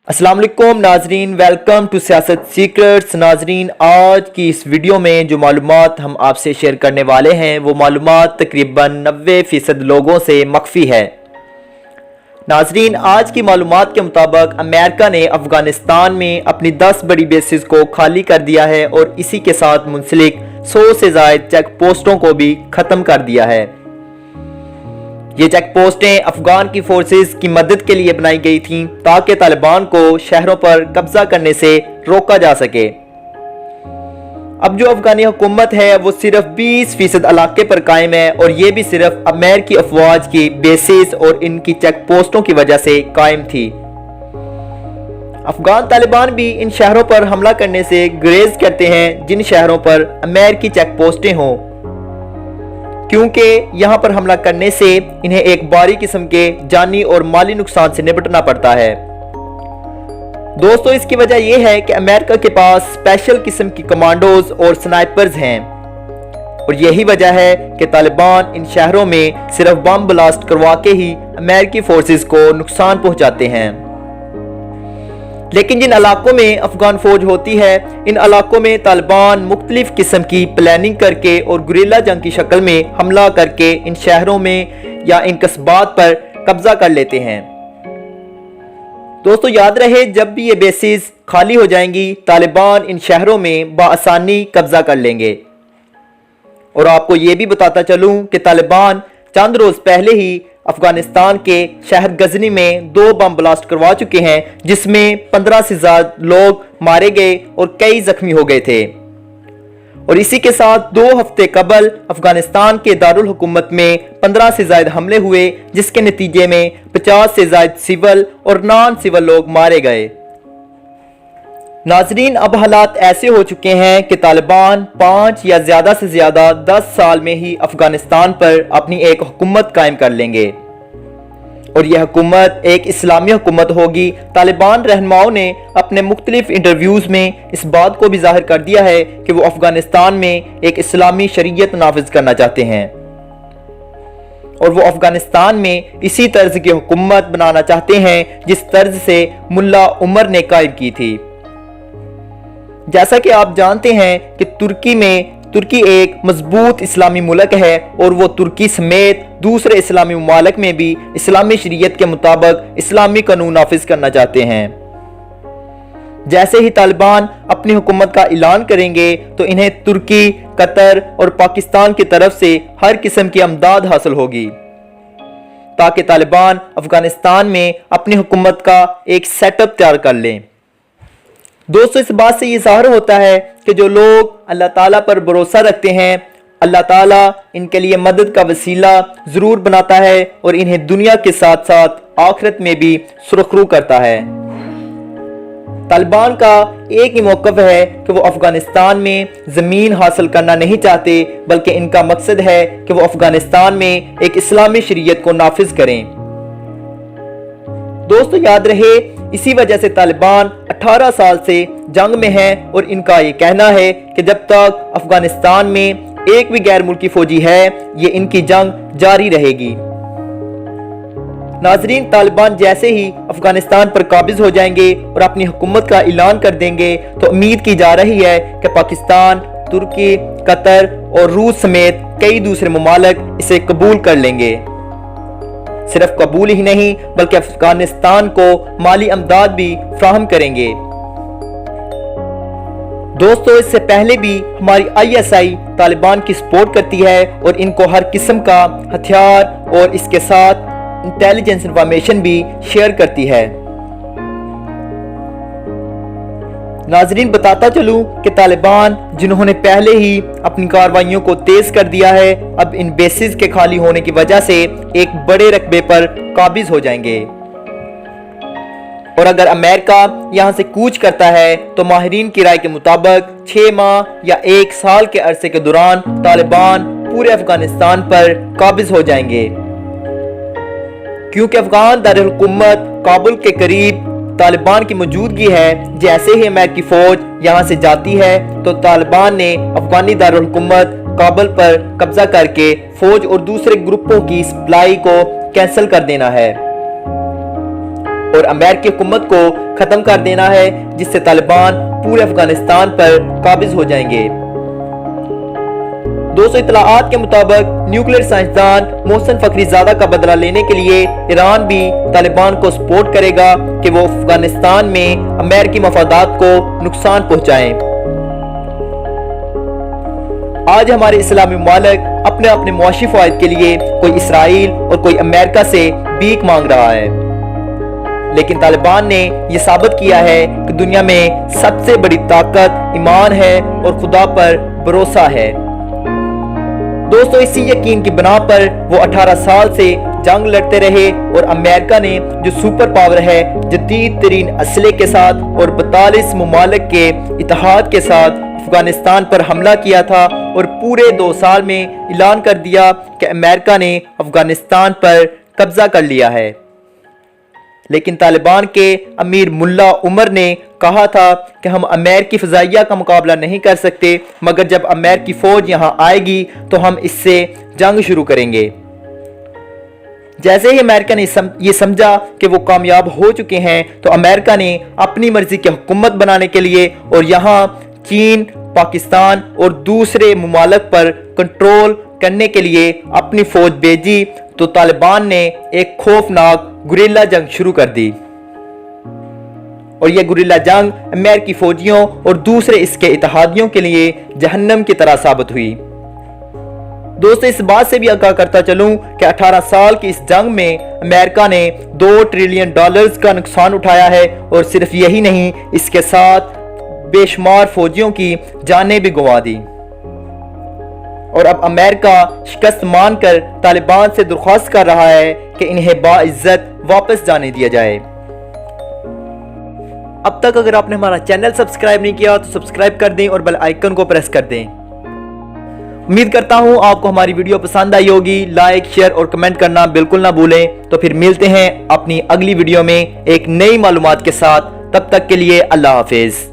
अस्सलाम वालेकुम नाजरीन, वेलकम टू सियासत सीक्रेट्स। नाजरीन, आज की इस वीडियो में जो मालूमात हम आपसे शेयर करने वाले हैं वो मालूमात तकरीबन 90% लोगों से मख्फी है। नाजरीन, आज की मालूमात के मुताबिक अमेरिका ने अफगानिस्तान में अपनी 10 बड़ी बेसिस को खाली कर दिया है और इसी के साथ मुंसलिक 100 से ज़ायद चेक पोस्टों को भी ख़त्म कर दिया है। ये चेक पोस्टें अफगान की फोर्सेस की मदद के लिए बनाई गई थीं ताकि तालिबान को शहरों पर कब्जा करने से रोका जा सके। अब जो अफगानी हुकूमत है वो सिर्फ 20% इलाके पर कायम है और ये भी सिर्फ अमेरिकी अफवाज की बेसिस और इनकी चेक पोस्टों की वजह से कायम थी। अफगान तालिबान भी इन शहरों पर हमला करने से गुरेज करते हैं जिन शहरों पर अमेरिकी चेक पोस्टें हों, क्योंकि यहां पर हमला करने से इन्हें एक भारी किस्म के जानी और माली नुकसान से निपटना पड़ता है। दोस्तों, इसकी वजह यह है कि अमेरिका के पास स्पेशल किस्म की कमांडोज और स्नाइपर्स हैं और यही वजह है कि तालिबान इन शहरों में सिर्फ बम ब्लास्ट करवा के ही अमेरिकी फोर्सेस को नुकसान पहुंचाते हैं। लेकिन जिन इलाकों में अफगान फौज होती है इन इलाकों में तालिबान मुख्तलिफ किस्म की प्लानिंग करके और गुरिल्ला जंग की शक्ल में हमला करके इन शहरों में या इन कस्बात पर कब्जा कर लेते हैं। दोस्तों, याद रहे, जब भी ये बेसिस खाली हो जाएंगी तालिबान इन शहरों में बआसानी कब्जा कर लेंगे। और आपको ये भी बताता चलूं कि तालिबान चंद रोज पहले ही अफगानिस्तान के शहर गजनी में 2 बम ब्लास्ट करवा चुके हैं जिसमें 15 से ज्यादा लोग मारे गए और कई जख्मी हो गए थे। और इसी के साथ 2 हफ्ते कबल अफगानिस्तान के दारुल हुकूमत में 15 से ज्यादा हमले हुए जिसके नतीजे में 50 से ज्यादा सिविल और नॉन सिविल लोग मारे गए। नाजरीन, अब हालात ऐसे हो चुके हैं कि तालिबान 5 या ज्यादा से ज्यादा 10 साल में ही अफगानिस्तान पर अपनी एक हुकूमत कायम कर लेंगे और यह हुकूमत एक इस्लामी हुकूमत होगी। तालिबान रहनुमाओं ने अपने मुख्तलिफ इंटरव्यूज में इस बात को भी जाहिर कर दिया है कि वो अफगानिस्तान में एक इस्लामी शरीयत नाफिज करना चाहते हैं और वो अफगानिस्तान में इसी तर्ज की हुकूमत बनाना चाहते हैं जिस तर्ज से मुल्ला उमर ने कायम की थी। जैसा कि आप जानते हैं कि तुर्की एक मजबूत इस्लामी मुल्क है और वो तुर्की समेत दूसरे इस्लामी मुमालिक में भी इस्लामी शरीयत के मुताबिक इस्लामी कानून नाफिज करना चाहते हैं। जैसे ही तालिबान अपनी हुकूमत का ऐलान करेंगे तो इन्हें तुर्की, कतर और पाकिस्तान की तरफ से हर किस्म की अमदाद हासिल होगी ताकि तालिबान अफगानिस्तान में अपनी हुकूमत का एक सेटअप तैयार कर लें। दोस्तों, इस बात से ये ज़ाहिर होता है कि जो लोग अल्लाह ताला पर भरोसा रखते हैं अल्लाह ताला इनके लिए मदद का वसीला ज़रूर बनाता है और इन्हें दुनिया के साथ साथ आखिरत में भी सुरखरू करता है। तालिबान का एक ही मौक़िफ़ है कि वो अफगानिस्तान में ज़मीन हासिल करना नहीं चाहते बल्कि इनका मकसद है कि वो अफगानिस्तान में एक इस्लामी शरीयत को नाफिज करें। दोस्तों, याद रहे, इसी वजह से तालिबान 18 साल से जंग में है और इनका ये कहना है कि जब तक अफगानिस्तान में एक भी गैर मुल्की फौजी है ये इनकी जंग जारी रहेगी। नाजरीन, तालिबान जैसे ही अफगानिस्तान पर काबिज हो जाएंगे और अपनी हुकूमत का ऐलान कर देंगे तो उम्मीद की जा रही है कि पाकिस्तान, तुर्की, कतर और रूस समेत कई दूसरे मुमालिक इसे कबूल कर लेंगे। सिर्फ कबूल ही नहीं बल्कि अफगानिस्तान को माली अमदाद भी फ्राहम करेंगे। दोस्तों, इससे पहले भी हमारी ISI तालिबान की सपोर्ट करती है और इनको हर किस्म का हथियार और इसके साथ इंटेलिजेंस इंफॉर्मेशन भी शेयर करती है। नाजरीन, बताता चलूं कि तालिबान जिन्होंने पहले ही अपनी कार्रवाइयों को तेज कर दिया है अब इन बेसिस के खाली होने की वजह से एक बड़े रकबे पर काबिज हो जाएंगे और अगर अमेरिका यहां से कूच करता है तो माहिरीन की राय के मुताबिक 6 माह या 1 साल के अरसे के दौरान तालिबान पूरे अफगानिस्तान पर काबिज हो जाएंगे, क्योंकि अफगान दारुल हुकूमत काबुल के करीब तालिबान की मौजूदगी है। जैसे ही अमेरिकी फौज यहां से जाती है तो तालिबान ने अफगानी दारुल हुकूमत काबुल पर कब्जा करके फौज और दूसरे ग्रुपों की सप्लाई को कैंसिल कर देना है। اور امریکی حکومت کو ختم کر دینا ہے، جس سے طالبان پورے افغانستان پر قابض ہو جائیں گے۔ دوستو، اطلاعات کے مطابق نیوکلیئر سائنسدان محسن فخری زادہ کا بدلہ لینے کے لیے ایران بھی طالبان کو سپورٹ کرے گا کہ وہ افغانستان میں امریکی مفادات کو نقصان پہنچائیں۔ آج ہمارے اسلامی ممالک اپنے معاشی فوائد کے لیے کوئی اسرائیل اور کوئی امریکہ سے بھیک مانگ رہا ہے، لیکن طالبان نے یہ ثابت کیا ہے کہ دنیا میں سب سے بڑی طاقت ایمان ہے اور خدا پر بھروسہ ہے۔ دوستو، اسی یقین کی بنا پر وہ 18 سال سے جنگ لڑتے رہے اور امریکہ نے جو سپر پاور ہے، جدید ترین اسلحے کے ساتھ اور 42 ممالک کے اتحاد کے ساتھ افغانستان پر حملہ کیا تھا اور پورے 2 سال میں اعلان کر دیا کہ امریکہ نے افغانستان پر قبضہ کر لیا ہے۔ لیکن طالبان کے امیر ملا عمر نے کہا تھا کہ ہم امریکی فضائیہ کا مقابلہ نہیں کر سکتے، مگر جب امریکی فوج یہاں آئے گی تو ہم اس سے جنگ شروع کریں گے۔ جیسے ہی امریکہ نے یہ سمجھا کہ وہ کامیاب ہو چکے ہیں تو امریکہ نے اپنی مرضی کی حکومت بنانے کے لیے اور یہاں چین، پاکستان اور دوسرے ممالک پر کنٹرول کرنے کے لیے اپنی فوج بھیجی، تو طالبان نے ایک خوفناک گریلا جنگ شروع کر دی، اور یہ گریلا جنگ امریکی فوجیوں اور دوسرے اس کے اتحادیوں کے لیے جہنم کی طرح ثابت ہوئی۔ دوستو، اس بات سے بھی آگاہ کرتا چلوں کہ 18 سال کی اس جنگ میں امریکہ نے $2 ٹریلین کا نقصان اٹھایا ہے، اور صرف یہی نہیں، اس کے ساتھ بے شمار فوجیوں کی جانیں بھی گنوا دی۔ اور اب امریکہ شکست مان کر طالبان سے درخواست کر رہا ہے کہ انہیں باعزت واپس جانے دیا جائے۔ اب تک اگر آپ نے ہمارا چینل سبسکرائب نہیں کیا تو سبسکرائب کر دیں اور بیل آئیکن کو پریس کر دیں۔ امید کرتا ہوں آپ کو ہماری ویڈیو پسند آئی ہوگی۔ لائک، شیئر اور کمنٹ کرنا بالکل نہ بھولیں۔ تو پھر ملتے ہیں اپنی اگلی ویڈیو میں ایک نئی معلومات کے ساتھ۔ تب تک کے لیے اللہ حافظ۔